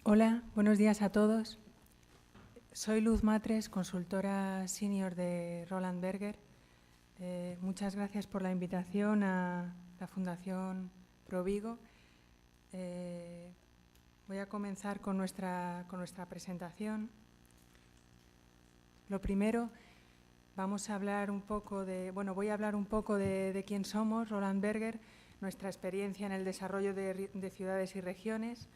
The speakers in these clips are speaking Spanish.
Hola, buenos días a todos. Soy Luz Matres, consultora senior de Roland Berger. Muchas gracias por la invitación a la Fundación Provigo. Voy a comenzar con nuestra presentación. Lo primero, voy a hablar un poco de quién somos, Roland Berger, nuestra experiencia en el desarrollo de ciudades y regiones.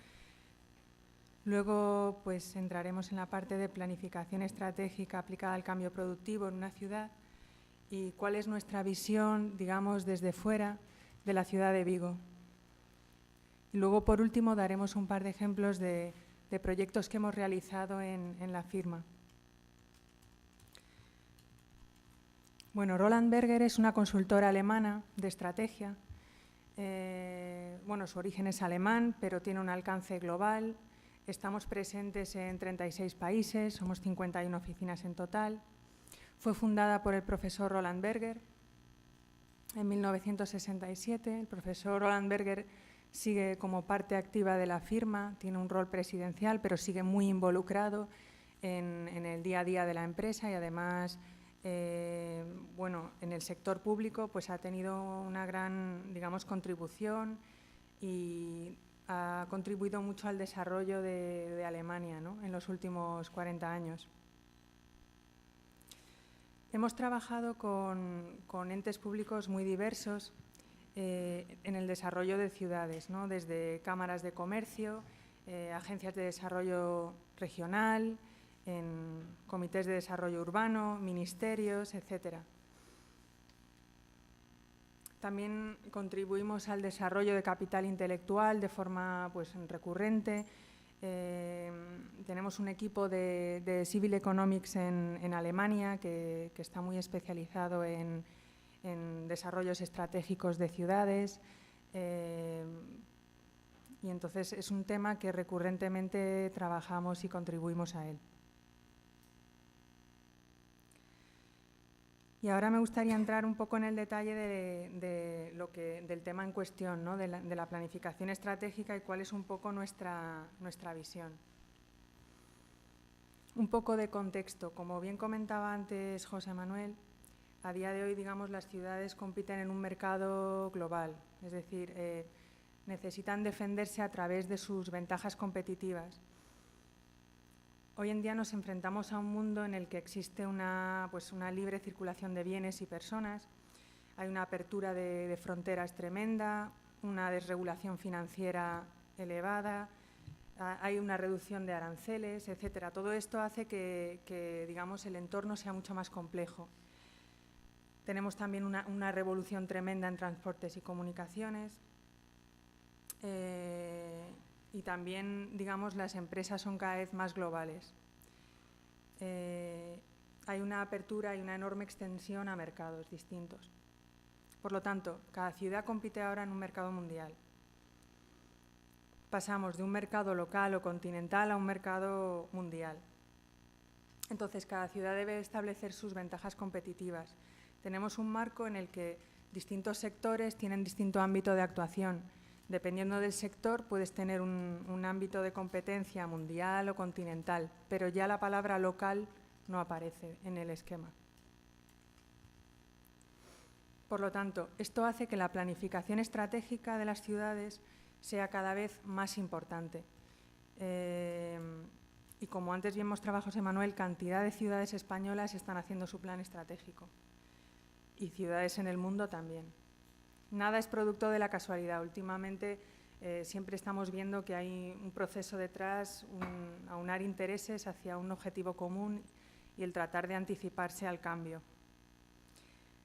Luego, pues, entraremos en la parte de planificación estratégica aplicada al cambio productivo en una ciudad y cuál es nuestra visión, digamos, desde fuera de la ciudad de Vigo. Y luego, por último, daremos un par de ejemplos de proyectos que hemos realizado en la firma. Bueno, Roland Berger es una consultora alemana de estrategia. Su origen es alemán, pero tiene un alcance global. Estamos presentes en 36 países, somos 51 oficinas en total. Fue fundada por el profesor Roland Berger en 1967. El profesor Roland Berger sigue como parte activa de la firma, tiene un rol presidencial, pero sigue muy involucrado en el día a día de la empresa y además, en el sector público pues ha tenido una gran, digamos, contribución y ha contribuido mucho al desarrollo de Alemania, ¿no?, en los últimos 40 años. Hemos trabajado con entes públicos muy diversos en el desarrollo de ciudades, ¿no?, desde cámaras de comercio, agencias de desarrollo regional, en comités de desarrollo urbano, ministerios, etcétera. También contribuimos al desarrollo de capital intelectual de forma, pues, recurrente. Tenemos un equipo de Civil Economics en Alemania que está muy especializado en desarrollos estratégicos de ciudades. Y entonces es un tema que recurrentemente trabajamos y contribuimos a él. Y ahora me gustaría entrar un poco en el detalle del tema en cuestión, ¿no?, de la planificación estratégica y cuál es un poco nuestra visión. Un poco de contexto. Como bien comentaba antes José Manuel, a día de hoy, digamos, las ciudades compiten en un mercado global, es decir, necesitan defenderse a través de sus ventajas competitivas. Hoy en día nos enfrentamos a un mundo en el que existe una libre circulación de bienes y personas, hay una apertura de fronteras tremenda, una desregulación financiera elevada, hay una reducción de aranceles, etcétera. Todo esto hace que digamos, el entorno sea mucho más complejo. Tenemos también una revolución tremenda en transportes y comunicaciones. Y también, digamos, las empresas son cada vez más globales. Hay una apertura y una enorme extensión a mercados distintos. Por lo tanto, cada ciudad compite ahora en un mercado mundial. Pasamos de un mercado local o continental a un mercado mundial. Entonces, cada ciudad debe establecer sus ventajas competitivas. Tenemos un marco en el que distintos sectores tienen distinto ámbito de actuación. Dependiendo del sector, puedes tener un ámbito de competencia mundial o continental, pero ya la palabra local no aparece en el esquema. Por lo tanto, esto hace que la planificación estratégica de las ciudades sea cada vez más importante. Y como antes bien mostraba José Manuel, cantidad de ciudades españolas están haciendo su plan estratégico y ciudades en el mundo también. Nada es producto de la casualidad. Últimamente siempre estamos viendo que hay un proceso detrás, aunar intereses hacia un objetivo común y el tratar de anticiparse al cambio.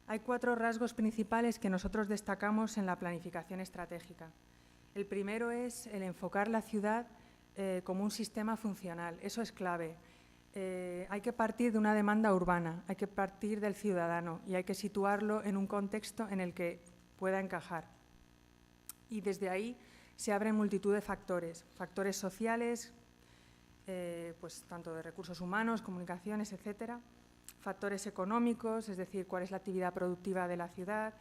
Hay 4 rasgos principales que nosotros destacamos en la planificación estratégica. El primero es el enfocar la ciudad como un sistema funcional. Eso es clave. Hay que partir de una demanda urbana, hay que partir del ciudadano y hay que situarlo en un contexto en el que pueda encajar. Y desde ahí se abren multitud de factores sociales, pues tanto de recursos humanos, comunicaciones, etcétera, factores económicos, es decir, cuál es la actividad productiva de la ciudad,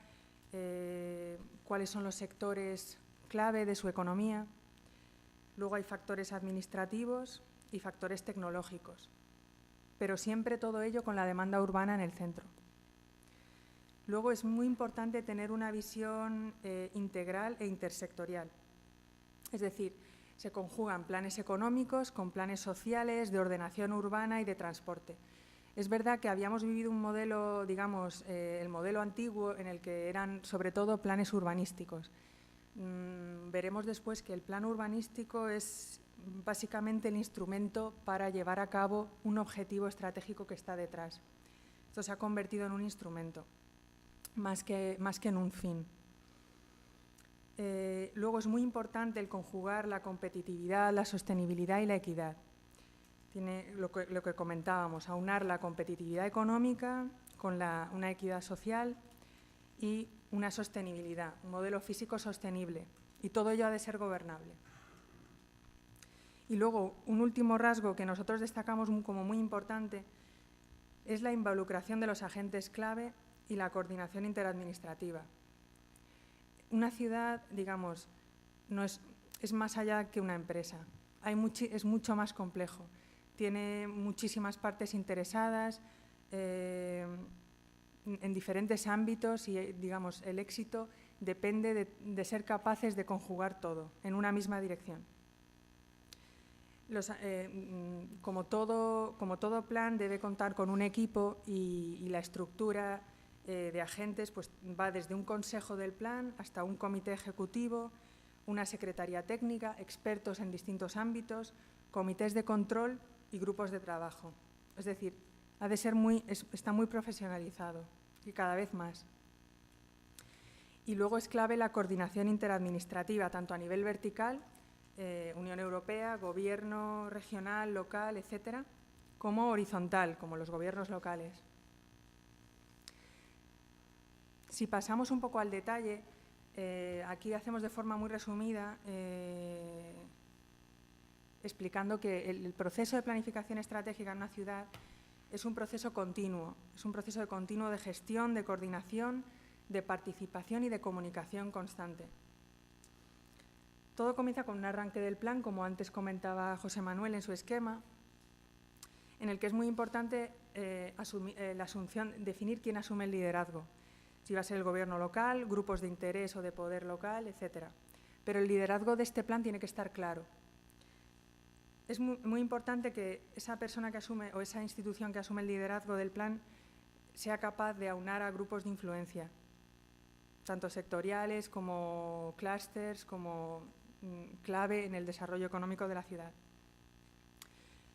cuáles son los sectores clave de su economía, Luego hay factores administrativos y factores tecnológicos, pero siempre todo ello con la demanda urbana en el centro. Luego es muy importante tener una visión integral e intersectorial, es decir, se conjugan planes económicos con planes sociales, de ordenación urbana y de transporte. Es verdad que habíamos vivido un modelo, digamos, el modelo antiguo en el que eran sobre todo planes urbanísticos. Veremos después que el plan urbanístico es básicamente el instrumento para llevar a cabo un objetivo estratégico que está detrás. Esto se ha convertido en un instrumento, más que en un fin. Luego es muy importante el conjugar la competitividad, la sostenibilidad y la equidad. Tiene lo que comentábamos, aunar la competitividad económica con una equidad social y una sostenibilidad, un modelo físico sostenible, y todo ello ha de ser gobernable. Y luego, un último rasgo que nosotros destacamos como muy importante es la involucración de los agentes clave y la coordinación interadministrativa. Una ciudad, digamos, es más allá que una empresa, es mucho más complejo, tiene muchísimas partes interesadas en diferentes ámbitos y, digamos, el éxito depende de ser capaces de conjugar todo en una misma dirección. Como todo plan debe contar con un equipo y la estructura de agentes pues, va desde un consejo del plan hasta un comité ejecutivo, una secretaría técnica, expertos en distintos ámbitos, comités de control y grupos de trabajo. Es decir, está muy profesionalizado y cada vez más. Y luego es clave la coordinación interadministrativa, tanto a nivel vertical, Unión Europea, gobierno regional, local, etcétera, como horizontal, como los gobiernos locales. Si pasamos un poco al detalle, aquí hacemos de forma muy resumida, explicando que el proceso de planificación estratégica en una ciudad es un proceso continuo, es un proceso de gestión, de coordinación, de participación y de comunicación constante. Todo comienza con un arranque del plan, como antes comentaba José Manuel en su esquema, en el que es muy importante definir quién asume el liderazgo. Si va a ser el gobierno local, grupos de interés o de poder local, etcétera. Pero el liderazgo de este plan tiene que estar claro. Es muy importante que esa persona que asume o esa institución que asume el liderazgo del plan sea capaz de aunar a grupos de influencia, tanto sectoriales como clústeres, como clave en el desarrollo económico de la ciudad.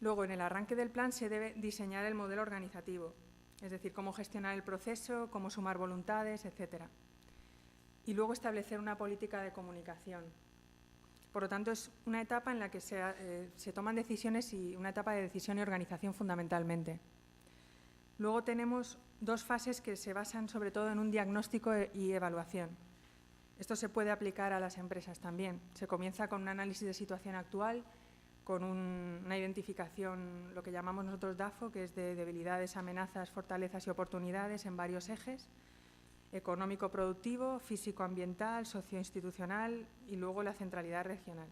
Luego, en el arranque del plan se debe diseñar el modelo organizativo, es decir, cómo gestionar el proceso, cómo sumar voluntades, etcétera. Y luego establecer una política de comunicación. Por lo tanto, es una etapa en la que se toman decisiones y una etapa de decisión y organización fundamentalmente. Luego tenemos dos fases que se basan sobre todo en un diagnóstico y evaluación. Esto se puede aplicar a las empresas también. Se comienza con un análisis de situación actual, con una identificación, lo que llamamos nosotros DAFO, que es de debilidades, amenazas, fortalezas y oportunidades en varios ejes: económico-productivo, físico-ambiental, socioinstitucional y luego la centralidad regional.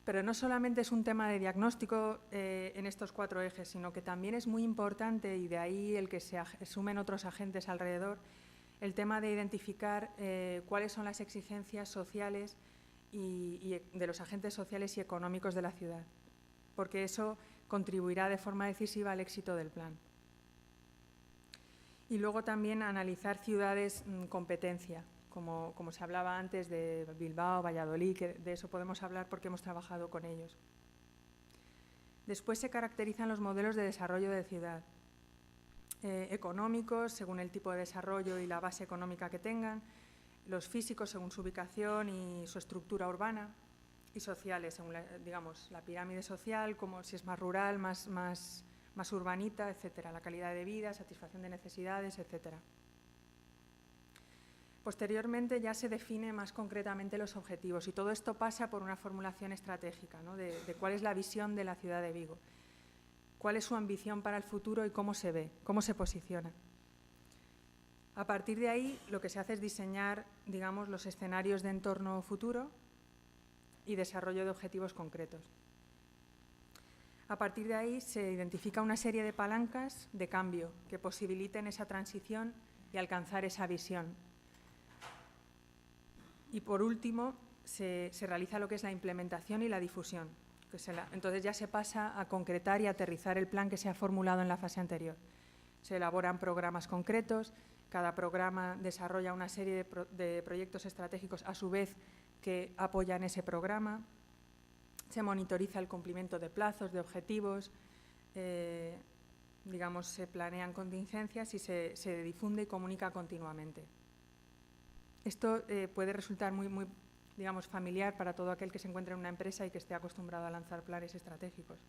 Pero no solamente es un tema de diagnóstico en estos 4 ejes, sino que también es muy importante, y de ahí el que se sumen otros agentes alrededor, el tema de identificar cuáles son las exigencias sociales y de los agentes sociales y económicos de la ciudad, porque eso contribuirá de forma decisiva al éxito del plan. Y luego también analizar ciudades competencia, como se hablaba antes de Bilbao, Valladolid, que de eso podemos hablar porque hemos trabajado con ellos. Después se caracterizan los modelos de desarrollo de ciudad, económicos según el tipo de desarrollo y la base económica que tengan, los físicos según su ubicación y su estructura urbana, y sociales según la pirámide social, como si es más rural, más urbanita, etcétera, la calidad de vida, satisfacción de necesidades, etcétera. Posteriormente ya se define más concretamente los objetivos y todo esto pasa por una formulación estratégica, ¿no? de cuál es la visión de la ciudad de Vigo, cuál es su ambición para el futuro y cómo se ve, cómo se posiciona. A partir de ahí lo que se hace es diseñar, digamos, los escenarios de entorno futuro y desarrollo de objetivos concretos. A partir de ahí se identifica una serie de palancas de cambio que posibiliten esa transición y alcanzar esa visión. Y por último, se realiza lo que es la implementación y la difusión. Entonces ya se pasa a concretar y aterrizar el plan que se ha formulado en la fase anterior. Se elaboran programas concretos, cada programa desarrolla una serie de proyectos estratégicos a su vez que apoyan ese programa. Se monitoriza el cumplimiento de plazos, de objetivos, digamos, se planean contingencias y se difunde y comunica continuamente. Esto puede resultar muy, digamos, familiar para todo aquel que se encuentre en una empresa y que esté acostumbrado a lanzar planes estratégicos.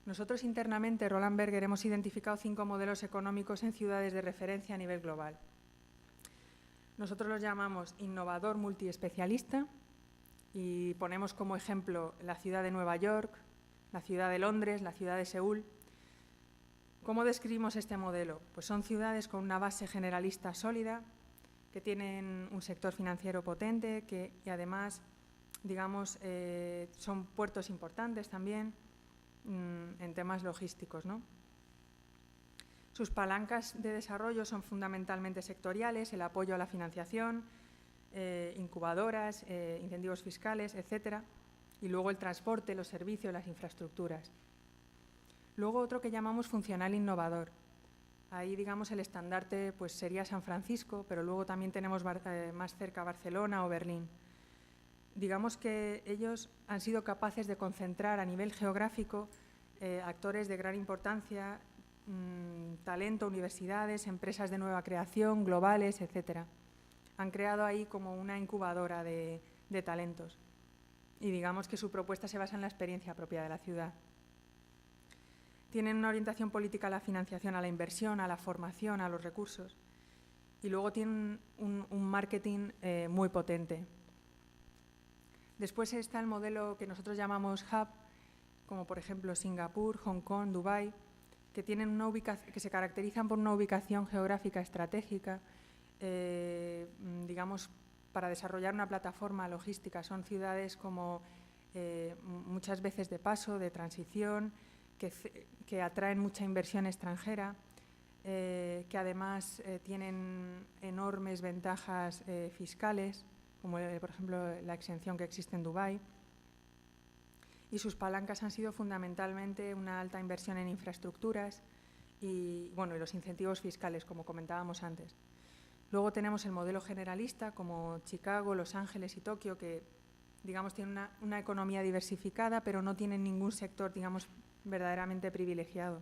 Nosotros internamente, Roland Berger, hemos identificado 5 modelos económicos en ciudades de referencia a nivel global. Nosotros los llamamos innovador multiespecialista y ponemos como ejemplo la ciudad de Nueva York, la ciudad de Londres, la ciudad de Seúl. ¿Cómo describimos este modelo? Pues son ciudades con una base generalista sólida, que tienen un sector financiero potente y además, digamos, son puertos importantes también en temas logísticos, ¿no? Sus palancas de desarrollo son fundamentalmente sectoriales, el apoyo a la financiación, incubadoras, incentivos fiscales, etcétera, y luego el transporte, los servicios, las infraestructuras. Luego otro que llamamos funcional innovador. Ahí, digamos, el estandarte pues, sería San Francisco, pero luego también tenemos más cerca Barcelona o Berlín. Digamos que ellos han sido capaces de concentrar a nivel geográfico actores de gran importancia, talento, universidades, empresas de nueva creación, globales, etcétera. Han creado ahí como una incubadora de talentos y digamos que su propuesta se basa en la experiencia propia de la ciudad. Tienen una orientación política a la financiación, a la inversión, a la formación, a los recursos y luego tienen un marketing muy potente. Después está el modelo que nosotros llamamos hub, como por ejemplo Singapur, Hong Kong, Dubái, que se caracterizan por una ubicación geográfica estratégica, digamos, para desarrollar una plataforma logística. Son ciudades como muchas veces de paso, de transición, que atraen mucha inversión extranjera, que además tienen enormes ventajas fiscales, como por ejemplo la exención que existe en Dubái. Y sus palancas han sido fundamentalmente una alta inversión en infraestructuras y los incentivos fiscales, como comentábamos antes. Luego tenemos el modelo generalista, como Chicago, Los Ángeles y Tokio, que digamos tienen una economía diversificada, pero no tienen ningún sector, digamos, verdaderamente privilegiado.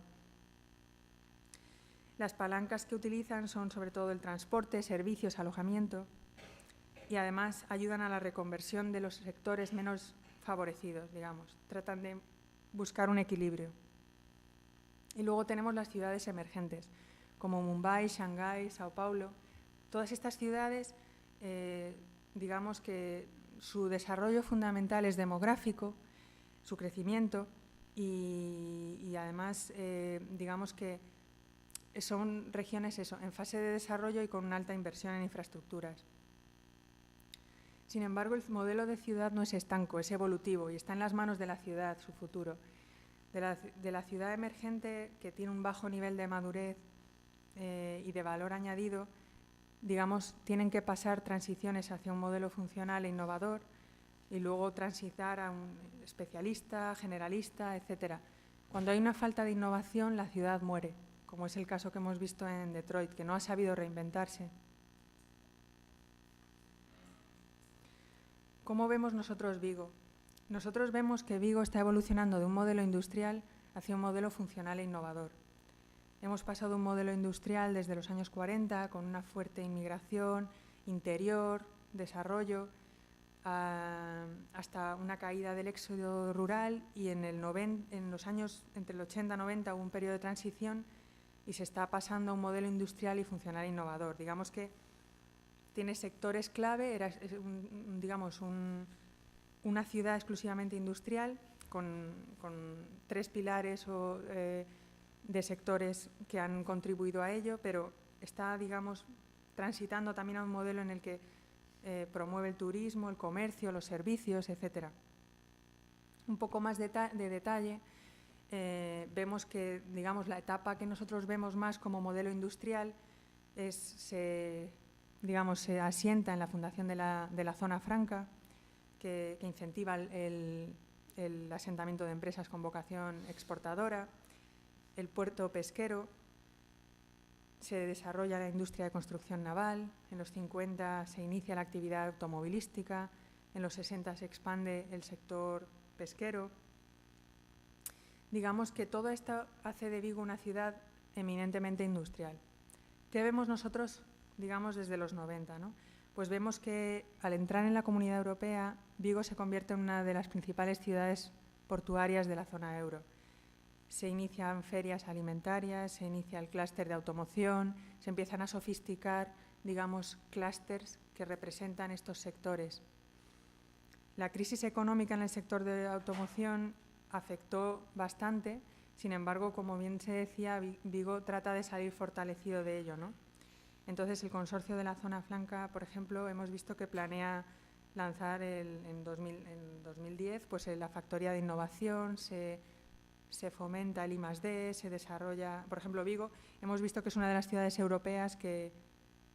Las palancas que utilizan son sobre todo el transporte, servicios, alojamiento y además ayudan a la reconversión de los sectores menos favorecidos, digamos. Tratan de buscar un equilibrio. Y luego tenemos las ciudades emergentes, como Mumbai, Shanghái, Sao Paulo. Todas estas ciudades, digamos que su desarrollo fundamental es demográfico, su crecimiento y además, digamos que son regiones en fase de desarrollo y con una alta inversión en infraestructuras. Sin embargo, el modelo de ciudad no es estanco, es evolutivo y está en las manos de la ciudad, su futuro. De la ciudad emergente, que tiene un bajo nivel de madurez y de valor añadido, digamos, tienen que pasar transiciones hacia un modelo funcional e innovador y luego transitar a un especialista, generalista, etcétera. Cuando hay una falta de innovación, la ciudad muere, como es el caso que hemos visto en Detroit, que no ha sabido reinventarse. ¿Cómo vemos nosotros Vigo? Nosotros vemos que Vigo está evolucionando de un modelo industrial hacia un modelo funcional e innovador. Hemos pasado de un modelo industrial desde los años 40, con una fuerte inmigración, interior, desarrollo, hasta una caída del éxodo rural y en los años entre el 80 y 90 hubo un periodo de transición y se está pasando a un modelo industrial y funcional e innovador. Digamos que tiene sectores clave, era una ciudad exclusivamente industrial con 3 pilares de sectores que han contribuido a ello, pero está, digamos, transitando también a un modelo en el que promueve el turismo, el comercio, los servicios, etc. Un poco más de detalle, vemos que, digamos, la etapa que nosotros vemos más como modelo industrial se asienta en la fundación de la Zona Franca, que incentiva el asentamiento de empresas con vocación exportadora, el puerto pesquero, se desarrolla la industria de construcción naval, en los 50 se inicia la actividad automovilística, en los 60 se expande el sector pesquero. Digamos que todo esto hace de Vigo una ciudad eminentemente industrial. ¿Qué vemos nosotros, digamos, desde los 90, ¿no? Pues vemos que al entrar en la Comunidad Europea, Vigo se convierte en una de las principales ciudades portuarias de la zona euro. Se inician ferias alimentarias, se inicia el clúster de automoción, se empiezan a sofisticar, digamos, clústeres que representan estos sectores. La crisis económica en el sector de automoción afectó bastante, sin embargo, como bien se decía, Vigo trata de salir fortalecido de ello, ¿no? Entonces, el consorcio de la Zona Franca, por ejemplo, hemos visto que planea lanzar en 2010 pues, la factoría de innovación, se fomenta el I+D, se desarrolla… Por ejemplo, Vigo, hemos visto que es una de las ciudades europeas que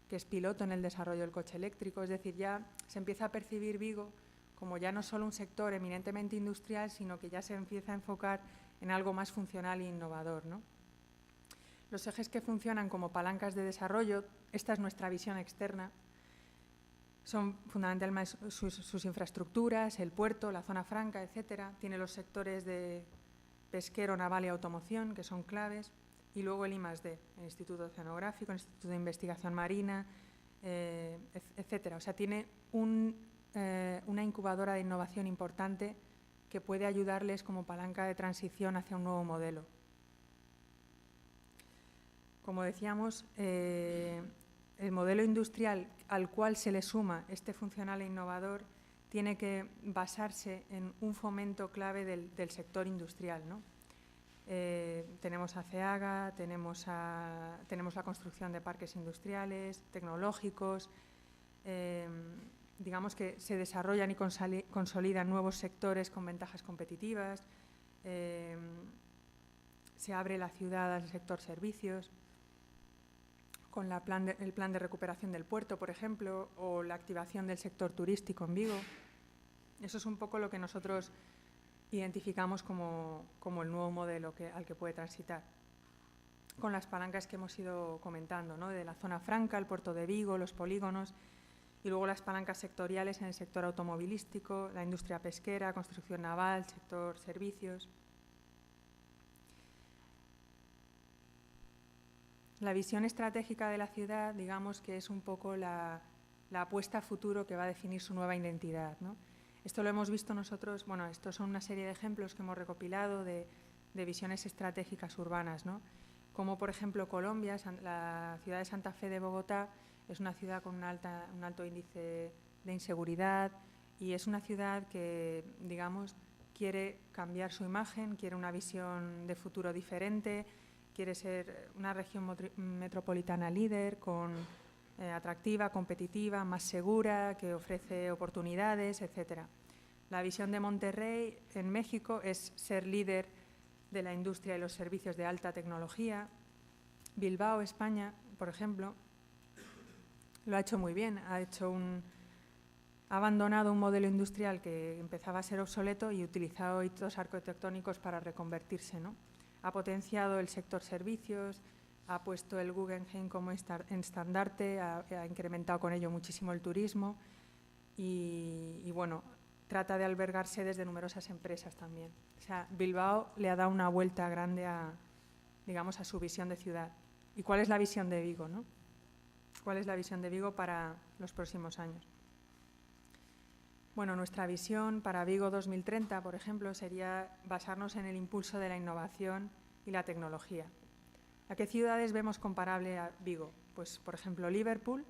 es piloto en el desarrollo del coche eléctrico, es decir, ya se empieza a percibir Vigo como ya no solo un sector eminentemente industrial, sino que ya se empieza a enfocar en algo más funcional e innovador, ¿no? Los ejes que funcionan como palancas de desarrollo, esta es nuestra visión externa, son fundamentalmente sus infraestructuras, el puerto, la zona franca, etcétera. Tiene los sectores de pesquero, naval y automoción, que son claves, y luego el I+D, el Instituto Oceanográfico, el Instituto de Investigación Marina, etcétera. O sea, tiene una incubadora de innovación importante que puede ayudarles como palanca de transición hacia un nuevo modelo. Como decíamos, el modelo industrial al cual se le suma este funcional e innovador tiene que basarse en un fomento clave del sector industrial, ¿no? Tenemos a CEAGA, tenemos la construcción de parques industriales, tecnológicos, digamos que se desarrollan y consolidan nuevos sectores con ventajas competitivas, se abre la ciudad al sector servicios, con el plan de recuperación del puerto, por ejemplo, o la activación del sector turístico en Vigo. Eso es un poco lo que nosotros identificamos como el nuevo modelo al que puede transitar, con las palancas que hemos ido comentando, ¿no? De la zona franca, el puerto de Vigo, los polígonos, y luego las palancas sectoriales en el sector automovilístico, la industria pesquera, construcción naval, sector servicios. La visión estratégica de la ciudad, digamos que es un poco la apuesta a futuro que va a definir su nueva identidad, ¿no? Esto lo hemos visto nosotros, bueno, estos son una serie de ejemplos que hemos recopilado de visiones estratégicas urbanas, ¿no? Como, por ejemplo, Colombia, la ciudad de Santa Fe de Bogotá, es una ciudad con un alto índice de inseguridad y es una ciudad que, digamos, quiere cambiar su imagen, quiere una visión de futuro diferente, quiere ser una región metropolitana líder, atractiva, competitiva, más segura, que ofrece oportunidades, etcétera. La visión de Monterrey en México es ser líder de la industria y los servicios de alta tecnología. Bilbao, España, por ejemplo, lo ha hecho muy bien. Ha abandonado un modelo industrial que empezaba a ser obsoleto y utilizado hitos arquitectónicos para reconvertirse, ¿no? Ha potenciado el sector servicios, ha puesto el Guggenheim como estandarte, ha incrementado con ello muchísimo el turismo y bueno, trata de albergar sedes de numerosas empresas también. O sea, Bilbao le ha dado una vuelta grande digamos, a su visión de ciudad. ¿Y cuál es la visión de Vigo, no? ¿Cuál es la visión de Vigo para los próximos años? Bueno, nuestra visión para Vigo 2030, por ejemplo, sería basarnos en el impulso de la innovación y la tecnología. ¿A qué ciudades vemos comparable a Vigo? Pues, por ejemplo, Liverpool,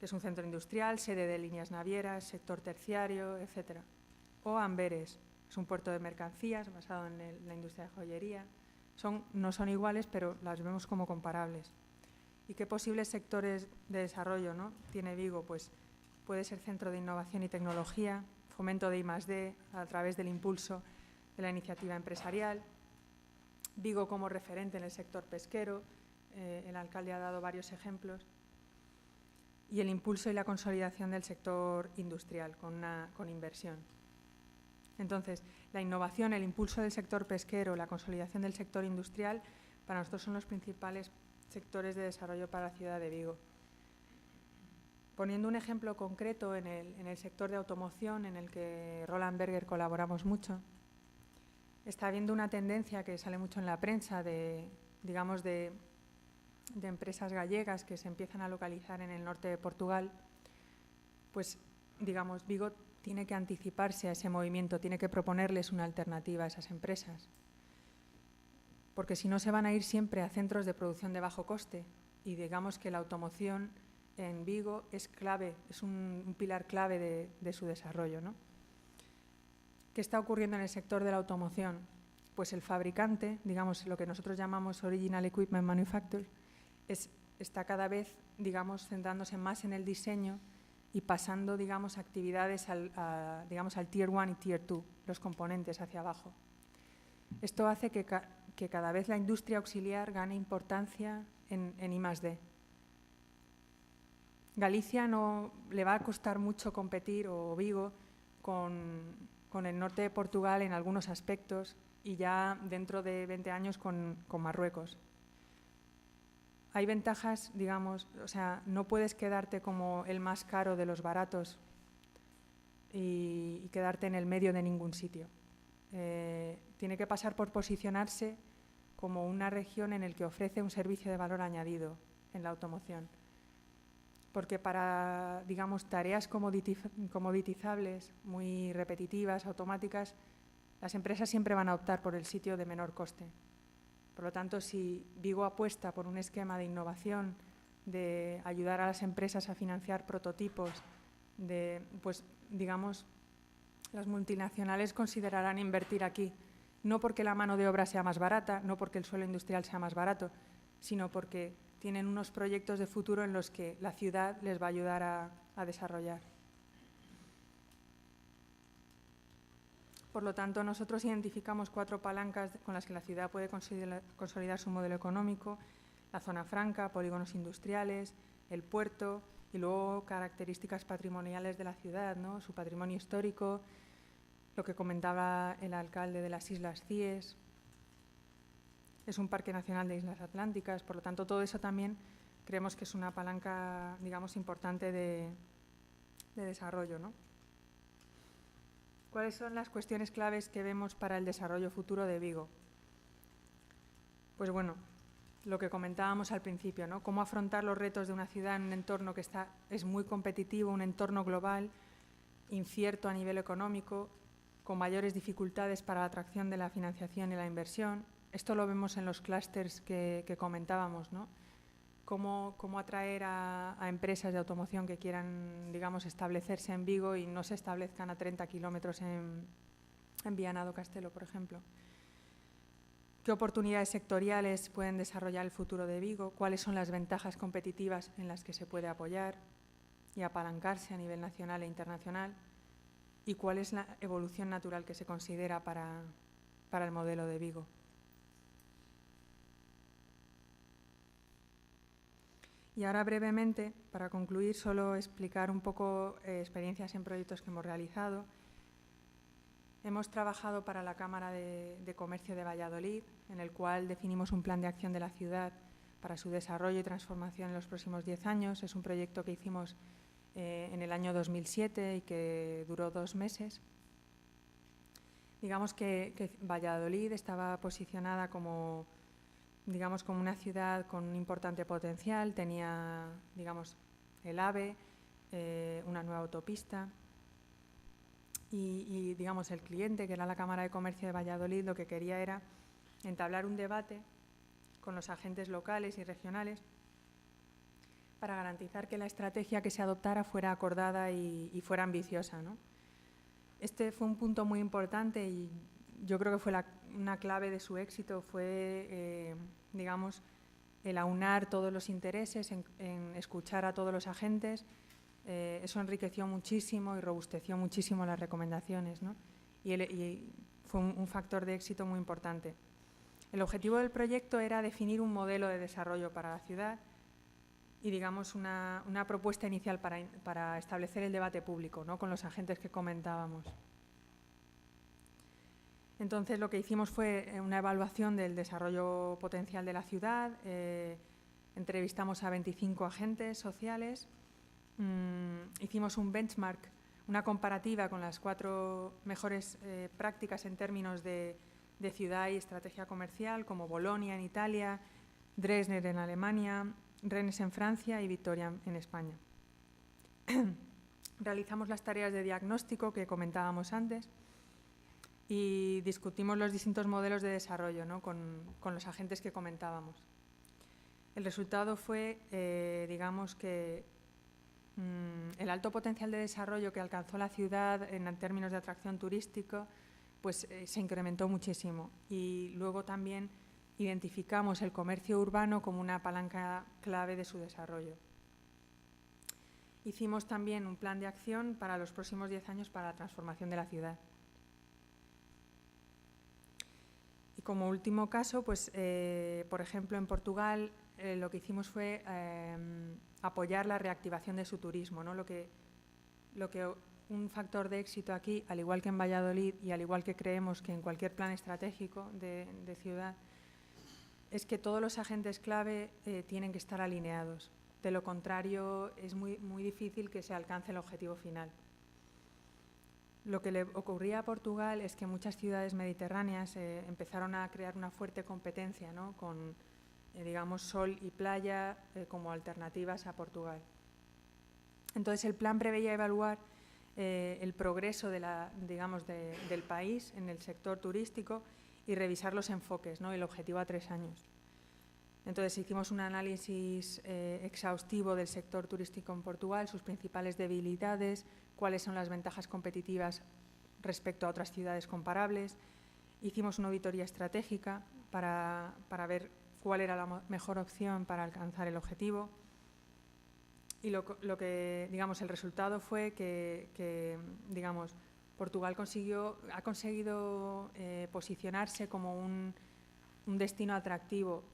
que es un centro industrial, sede de líneas navieras, sector terciario, etc. O Amberes, es un puerto de mercancías basado en la industria de joyería. No son iguales, pero las vemos como comparables. ¿Y qué posibles sectores de desarrollo, ¿no? tiene Vigo? Pues puede ser centro de innovación y tecnología, fomento de I+D a través del impulso de la iniciativa empresarial. Vigo como referente en el sector pesquero, el alcalde ha dado varios ejemplos. Y el impulso y la consolidación del sector industrial con inversión. Entonces, la innovación, el impulso del sector pesquero, la consolidación del sector industrial, para nosotros son los principales sectores de desarrollo para la ciudad de Vigo. Poniendo un ejemplo concreto en el sector de automoción, en el que Roland Berger colaboramos mucho, está habiendo una tendencia que sale mucho en la prensa de empresas gallegas que se empiezan a localizar en el norte de Portugal. Pues, Vigo tiene que anticiparse a ese movimiento, tiene que proponerles una alternativa a esas empresas. Porque si no, se van a ir siempre a centros de producción de bajo coste. Y digamos que la automoción en Vigo es clave, es un pilar clave de su desarrollo, ¿no? ¿Qué está ocurriendo en el sector de la automoción? Pues el fabricante, lo que nosotros llamamos Original Equipment Manufacturer, está cada vez, centrándose más en el diseño y pasando, actividades al Tier 1 y Tier 2, los componentes hacia abajo. Esto hace que cada vez la industria auxiliar gane importancia en I+D. Galicia no le va a costar mucho competir, o Vigo, con el norte de Portugal en algunos aspectos y ya dentro de 20 años con Marruecos. Hay ventajas, no puedes quedarte como el más caro de los baratos y quedarte en el medio de ningún sitio. Tiene que pasar por posicionarse como una región en la que ofrece un servicio de valor añadido en la automoción. Porque para, tareas comoditizables, muy repetitivas, automáticas, las empresas siempre van a optar por el sitio de menor coste. Por lo tanto, si Vigo apuesta por un esquema de innovación, de ayudar a las empresas a financiar prototipos, las multinacionales considerarán invertir aquí, no porque la mano de obra sea más barata, no porque el suelo industrial sea más barato, sino porque tienen unos proyectos de futuro en los que la ciudad les va a ayudar a desarrollar. Por lo tanto, nosotros identificamos 4 palancas con las que la ciudad puede consolidar su modelo económico: la zona franca, polígonos industriales, el puerto y luego características patrimoniales de la ciudad, ¿no? Su patrimonio histórico, lo que comentaba el alcalde de las Islas Cíes. Es un parque nacional de Islas Atlánticas, por lo tanto, todo eso también creemos que es una palanca, importante de desarrollo, ¿no? ¿Cuáles son las cuestiones claves que vemos para el desarrollo futuro de Vigo? Pues bueno, lo que comentábamos al principio, ¿no? Cómo afrontar los retos de una ciudad en un entorno que es muy competitivo, un entorno global, incierto a nivel económico, con mayores dificultades para la atracción de la financiación y la inversión. Esto lo vemos en los clústeres que comentábamos, ¿no? Cómo atraer a empresas de automoción que quieran, establecerse en Vigo y no se establezcan a 30 kilómetros en Viana do Castelo, por ejemplo. ¿Qué oportunidades sectoriales pueden desarrollar el futuro de Vigo? ¿Cuáles son las ventajas competitivas en las que se puede apoyar y apalancarse a nivel nacional e internacional? ¿Y cuál es la evolución natural que se considera para el modelo de Vigo? Y ahora, brevemente, para concluir, solo explicar un poco experiencias en proyectos que hemos realizado. Hemos trabajado para la Cámara de Comercio de Valladolid, en el cual definimos un plan de acción de la ciudad para su desarrollo y transformación en los próximos 10 años. Es un proyecto que hicimos en el año 2007 y que duró 2 meses. Digamos que Valladolid estaba posicionada como una ciudad con un importante potencial. Tenía, el AVE, una nueva autopista y el cliente, que era la Cámara de Comercio de Valladolid, lo que quería era entablar un debate con los agentes locales y regionales para garantizar que la estrategia que se adoptara fuera acordada y fuera ambiciosa, ¿no? Este fue un punto muy importante y yo creo que fue una clave de su éxito, fue, el aunar todos los intereses, en escuchar a todos los agentes, Eso enriqueció muchísimo y robusteció muchísimo las recomendaciones, ¿no? Y fue un factor de éxito muy importante. El objetivo del proyecto era definir un modelo de desarrollo para la ciudad y, digamos, una propuesta inicial para establecer el debate público, ¿no?, con los agentes que comentábamos. Entonces, lo que hicimos fue una evaluación del desarrollo potencial de la ciudad. Entrevistamos a 25 agentes sociales. Hicimos un benchmark, una comparativa con las 4 mejores prácticas en términos de ciudad y estrategia comercial, como Bolonia en Italia, Dresden en Alemania, Rennes en Francia y Vitoria en España. Realizamos las tareas de diagnóstico que comentábamos antes y discutimos los distintos modelos de desarrollo, ¿no?, con los agentes que comentábamos. El resultado fue, digamos, que el alto potencial de desarrollo que alcanzó la ciudad en términos de atracción turística, pues se incrementó muchísimo. Y luego también identificamos el comercio urbano como una palanca clave de su desarrollo. Hicimos también un plan de acción para los próximos 10 años para la transformación de la ciudad. Y como último caso, pues, por ejemplo, en Portugal lo que hicimos fue apoyar la reactivación de su turismo, ¿no? Un factor de éxito aquí, al igual que en Valladolid y al igual que creemos que en cualquier plan estratégico de ciudad, es que todos los agentes clave tienen que estar alineados. De lo contrario, es muy difícil que se alcance el objetivo final. Lo que le ocurría a Portugal es que muchas ciudades mediterráneas empezaron a crear una fuerte competencia, ¿no?, con, digamos, sol y playa como alternativas a Portugal. Entonces, el plan preveía evaluar el progreso del país en el sector turístico y revisar los enfoques, ¿no?, el objetivo a 3 años. Entonces, hicimos un análisis exhaustivo del sector turístico en Portugal, sus principales debilidades, cuáles son las ventajas competitivas respecto a otras ciudades comparables. Hicimos una auditoría estratégica para ver cuál era la mejor opción para alcanzar el objetivo. Y lo que, digamos, el resultado fue que digamos, Portugal ha conseguido posicionarse como un destino atractivo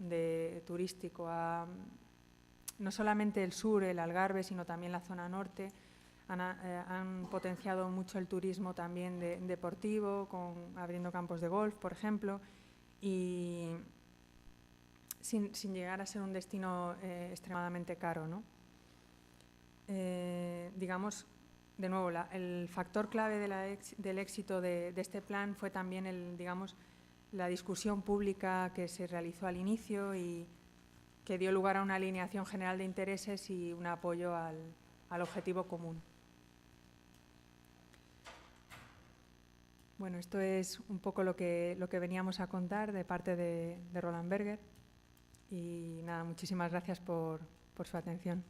turístico a no solamente el sur, el Algarve, sino también la zona norte. Han potenciado mucho el turismo también deportivo, abriendo campos de golf, por ejemplo, y sin llegar a ser un destino extremadamente caro, ¿no? Digamos, de nuevo, el factor clave del éxito de este plan fue también la discusión pública que se realizó al inicio y que dio lugar a una alineación general de intereses y un apoyo al objetivo común. Bueno, esto es un poco lo que veníamos a contar de parte de Roland Berger y nada, muchísimas gracias por su atención.